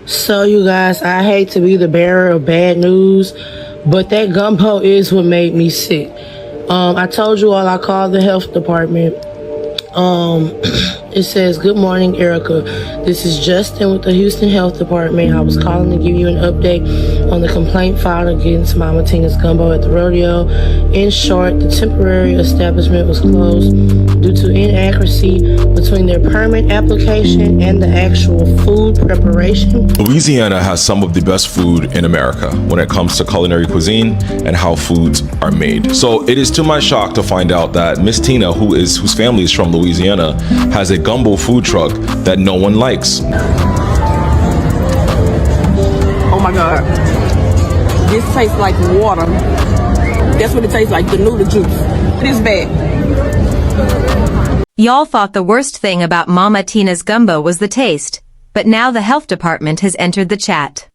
So you guys, I hate to be the bearer of bad news, but that gumbo is what made me sick. I told you all I called the health department. It says, "Good morning, Erica. This is Justin with the Houston Health Department. I was calling to give you an update on the complaint filed against Mama Tina's Gumbo at the rodeo. In short, the temporary establishment was closed due to inaccuracy between their permit application and the actual food preparation." Louisiana has some of the best food in America when it comes to culinary cuisine and how foods are made. So it is to my shock to find out that Miss Tina, whose family is from Louisiana, has a gumbo food truck that no one likes. Oh my God. This tastes like water. That's what it tastes like, the noodle juice. It is bad. Y'all thought the worst thing about Mama Tina's gumbo was the taste, but now the health department has entered the chat.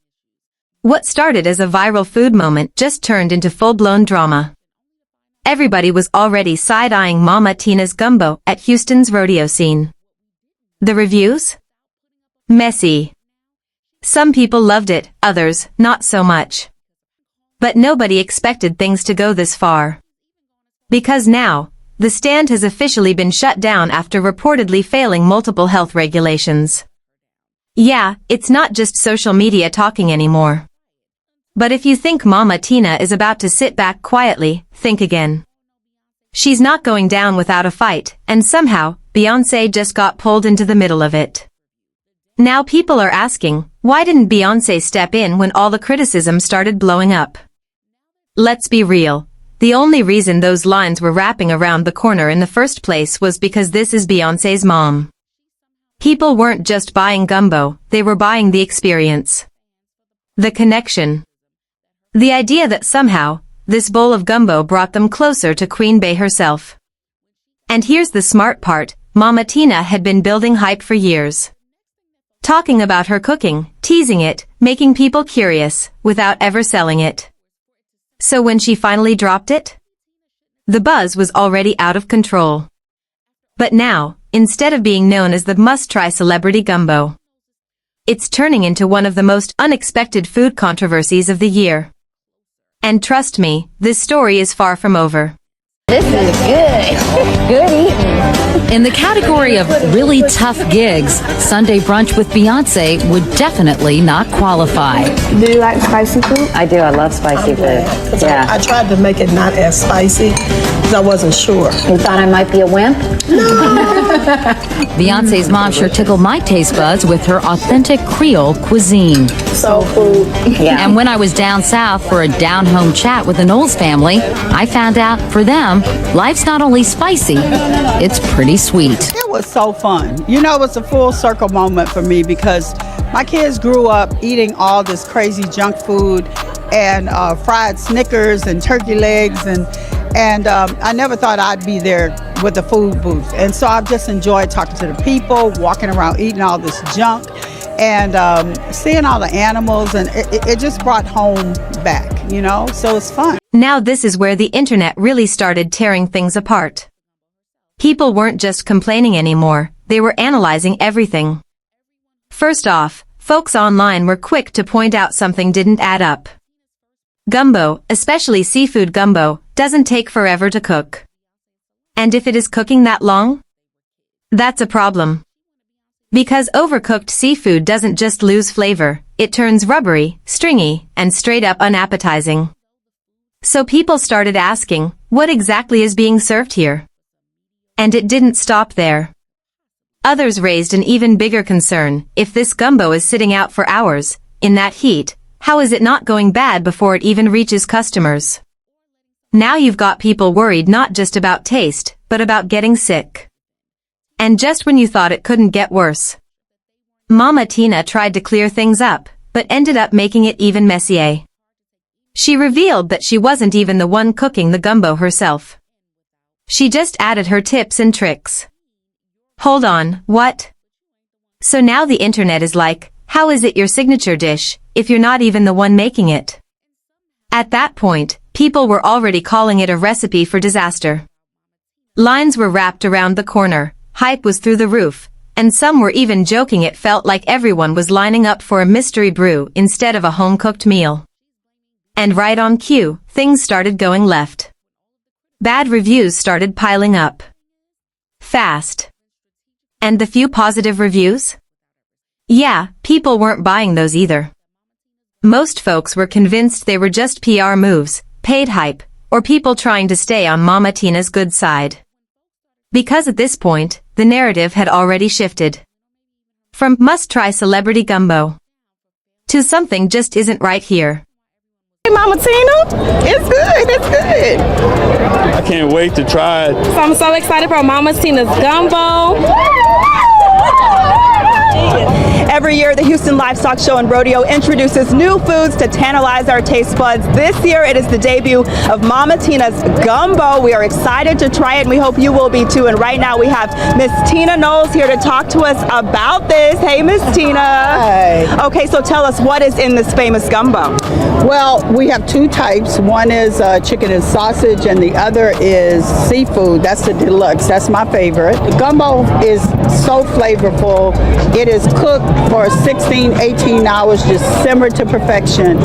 What started as a viral food moment just turned into full-blown drama. Everybody was already side-eyeing Mama Tina's gumbo at Houston's rodeo scene. The reviews? Messy. Some people loved it, others, not so much. But nobody expected things to go this far. Because now, the stand has officially been shut down after reportedly failing multiple health regulations. Yeah, it's not just social media talking anymore. But if you think Mama Tina is about to sit back quietly, think again. She's not going down without a fight, and somehow, Beyonce just got pulled into the middle of it. Now people are asking, why didn't Beyonce step in when all the criticism started blowing up? Let's be real. The only reason those lines were wrapping around the corner in the first place was because this is Beyonce's mom. People weren't just buying gumbo, they were buying the experience. The connection. The idea that somehow, this bowl of gumbo brought them closer to Queen Bey herself. And here's the smart part, Mama Tina had been building hype for years. Talking about her cooking, teasing it, making people curious, without ever selling it. So when she finally dropped it? The buzz was already out of control. But now, instead of being known as the must-try celebrity gumbo, it's turning into one of the most unexpected food controversies of the year. And trust me, this story is far from over. This is good. Good eating. In the category of really tough gigs, Sunday brunch with Beyonce would definitely not qualify. Do you like spicy food? I do. I love spicy food. Yeah. I tried to make it not as spicy because I wasn't sure. You thought I might be a wimp? Beyonce's mom sure tickled my taste buds with her authentic Creole cuisine. Soul food. Yeah. And when I was down south for a down-home chat with the Knowles family, I found out, for them, life's not only spicy, it's pretty sweet. It was so fun. You know, it was a full circle moment for me because my kids grew up eating all this crazy junk food and fried Snickers and turkey legs, and I never thought I'd be there with the food booth. And so I've just enjoyed talking to the people, walking around eating all this junk, and seeing all the animals, and it just brought home back, you know, so it's fun. Now this is where the internet really started tearing things apart. People weren't just complaining anymore, they were analyzing everything. First off, folks online were quick to point out something didn't add up. Gumbo, especially seafood gumbo, doesn't take forever to cook. And if it is cooking that long? That's a problem. Because overcooked seafood doesn't just lose flavor, it turns rubbery, stringy, and straight up unappetizing. So people started asking, what exactly is being served here? And it didn't stop there. Others raised an even bigger concern. If this gumbo is sitting out for hours, in that heat, how is it not going bad before it even reaches customers? Now you've got people worried not just about taste, but about getting sick. And just when you thought it couldn't get worse, Mama Tina tried to clear things up, but ended up making it even messier. She revealed that she wasn't even the one cooking the gumbo herself. She just added her tips and tricks. Hold on, what? So now the internet is like, how is it your signature dish, if you're not even the one making it? At that point, people were already calling it a recipe for disaster. Lines were wrapped around the corner, hype was through the roof, and some were even joking it felt like everyone was lining up for a mystery brew instead of a home-cooked meal. And right on cue, things started going left. Bad reviews started piling up. Fast. And the few positive reviews? Yeah, people weren't buying those either. Most folks were convinced they were just PR moves, paid hype, or people trying to stay on Mama Tina's good side. Because at this point, the narrative had already shifted. From must-try celebrity gumbo to something just isn't right here. Hey, Mama Tina, it's good, it's good. I can't wait to try it. So I'm so excited for Mama Tina's gumbo. Every year, the Houston Livestock Show and Rodeo introduces new foods to tantalize our taste buds. This year, it is the debut of Mama Tina's Gumbo. We are excited to try it, and we hope you will be too. And right now, we have Miss Tina Knowles here to talk to us about this. Hey, Miss Tina. Hi. Okay, so tell us, what is in this famous gumbo? Well, we have two types. One is chicken and sausage, and the other is seafood. That's the deluxe. That's my favorite. The gumbo is so flavorful. It is cooked for 16, 18 hours, just simmered to perfection.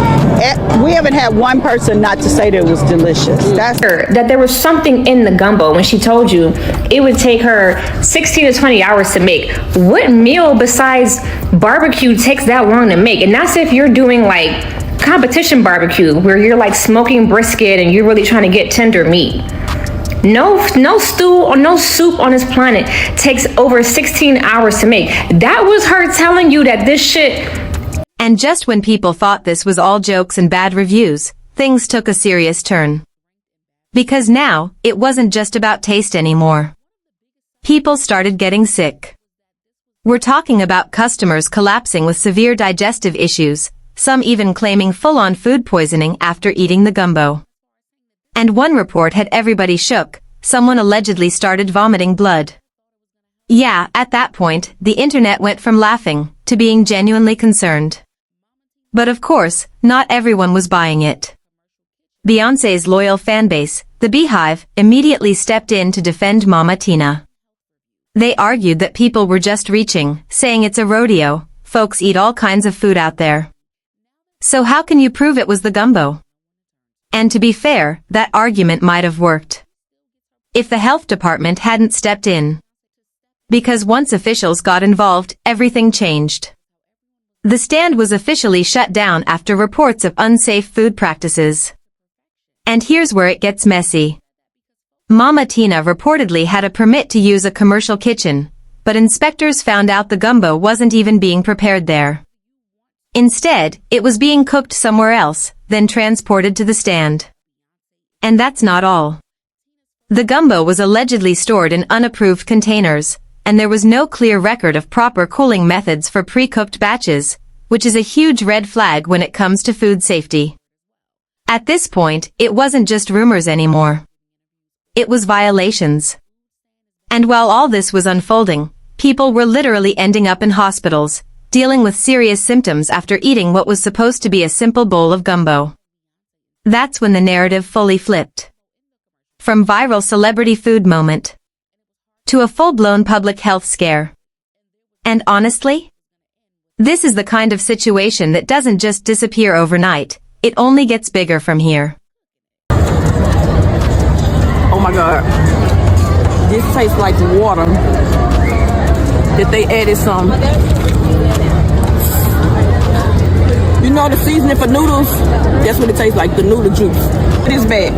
We haven't had one person not to say that it was delicious. That's that there was something in the gumbo when she told you it would take her 16 to 20 hours to make. What meal besides barbecue takes that long to make? And that's if you're doing like competition barbecue where you're like smoking brisket and you're really trying to get tender meat. No stew or no soup on this planet takes over 16 hours to make. That was her telling you that this shit. And just when people thought this was all jokes and bad reviews, things took a serious turn. Because now, it wasn't just about taste anymore. People started getting sick. We're talking about customers collapsing with severe digestive issues, some even claiming full-on food poisoning after eating the gumbo. And one report had everybody shook. Someone allegedly started vomiting blood. Yeah, at that point, the internet went from laughing to being genuinely concerned. But of course, not everyone was buying it. Beyonce's loyal fanbase, the Beehive, immediately stepped in to defend Mama Tina. They argued that people were just reaching, saying it's a rodeo, folks eat all kinds of food out there. So how can you prove it was the gumbo? And to be fair, that argument might have worked if the health department hadn't stepped in. Because once officials got involved, everything changed. The stand was officially shut down after reports of unsafe food practices. And here's where it gets messy. Mama Tina reportedly had a permit to use a commercial kitchen, but inspectors found out the gumbo wasn't even being prepared there. Instead, it was being cooked somewhere else, then transported to the stand. And that's not all. The gumbo was allegedly stored in unapproved containers, and there was no clear record of proper cooling methods for pre-cooked batches, which is a huge red flag when it comes to food safety. At this point, it wasn't just rumors anymore. It was violations. And while all this was unfolding, people were literally ending up in hospitals, dealing with serious symptoms after eating what was supposed to be a simple bowl of gumbo. That's when the narrative fully flipped. From viral celebrity food moment to a full-blown public health scare. And honestly, this is the kind of situation that doesn't just disappear overnight, it only gets bigger from here. Oh my God. This tastes like water that they added some. You know the seasoning for noodles? That's what it tastes like, the noodle juice. It is bad.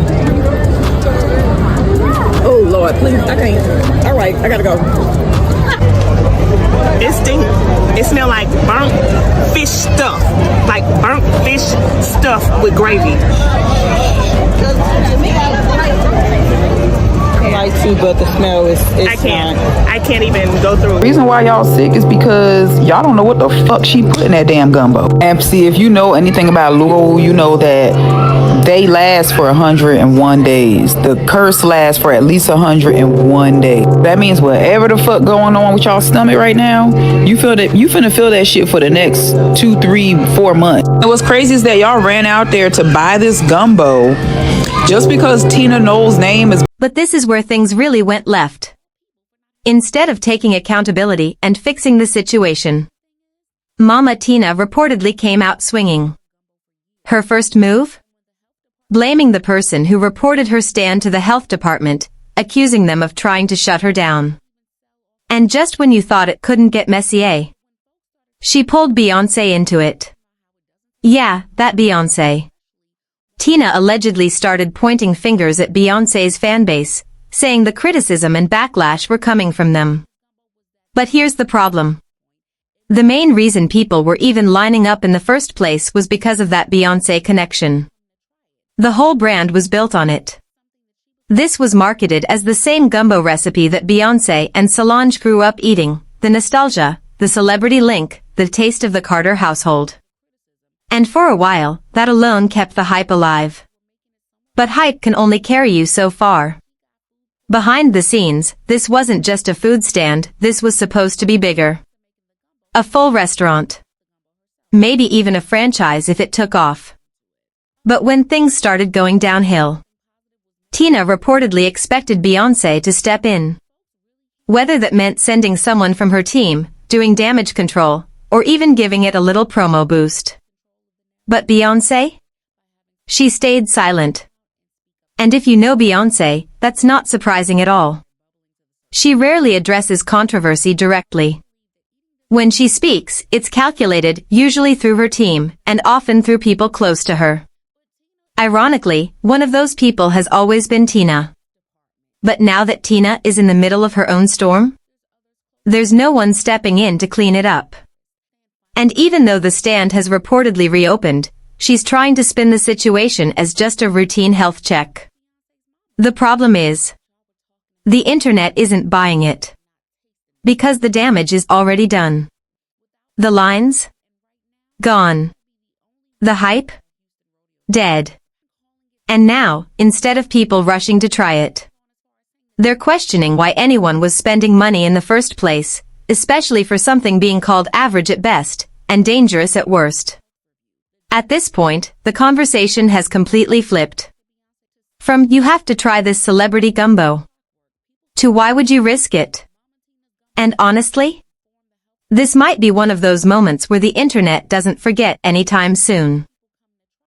Oh Lord, please, I can't. All right, I gotta go. It stinks. It smells like burnt fish stuff. Like burnt fish stuff with gravy. I like to, but the smell is I can't even go through it. The reason why y'all sick is because y'all don't know what the fuck she put in that damn gumbo. And see, if you know anything about Luo, you know that they last for 101 days. The curse lasts for at least 101 days. That means whatever the fuck going on with y'all stomach right now, you finna feel that shit for the next 2, 3, 4 months. And what's crazy is that y'all ran out there to buy this gumbo just because Tina Knowles' name is. But this is where things really went left. instead of taking accountability and fixing the situation. Mama Tina reportedly came out swinging. Her first move? Blaming the person who reported her stand to the health department, accusing them of trying to shut her down. And just when you thought it couldn't get messier, she pulled Beyonce into it. Yeah, that Beyonce. Tina allegedly started pointing fingers at Beyonce's fanbase, saying the criticism and backlash were coming from them. But here's the problem. The main reason people were even lining up in the first place was because of that Beyonce connection. The whole brand was built on it. This was marketed as the same gumbo recipe that Beyonce and Solange grew up eating, the nostalgia, the celebrity link, the taste of the Carter household. And for a while, that alone kept the hype alive. But hype can only carry you so far. Behind the scenes, this wasn't just a food stand, this was supposed to be bigger. A full restaurant. Maybe even a franchise if it took off. But when things started going downhill, Tina reportedly expected Beyonce to step in. Whether that meant sending someone from her team, doing damage control, or even giving it a little promo boost. But Beyonce? She stayed silent. And if you know Beyonce, that's not surprising at all. She rarely addresses controversy directly. When she speaks, it's calculated, usually through her team, and often through people close to her. Ironically, one of those people has always been Tina. But now that Tina is in the middle of her own storm, there's no one stepping in to clean it up. And even though the stand has reportedly reopened, she's trying to spin the situation as just a routine health check. The problem is, the internet isn't buying it. Because the damage is already done. The lines? Gone. The hype? Dead. And now, instead of people rushing to try it, they're questioning why anyone was spending money in the first place, especially for something being called average at best, and dangerous at worst. At this point, the conversation has completely flipped. From "you have to try this celebrity gumbo" to "why would you risk it?" And honestly, this might be one of those moments where the internet doesn't forget anytime soon.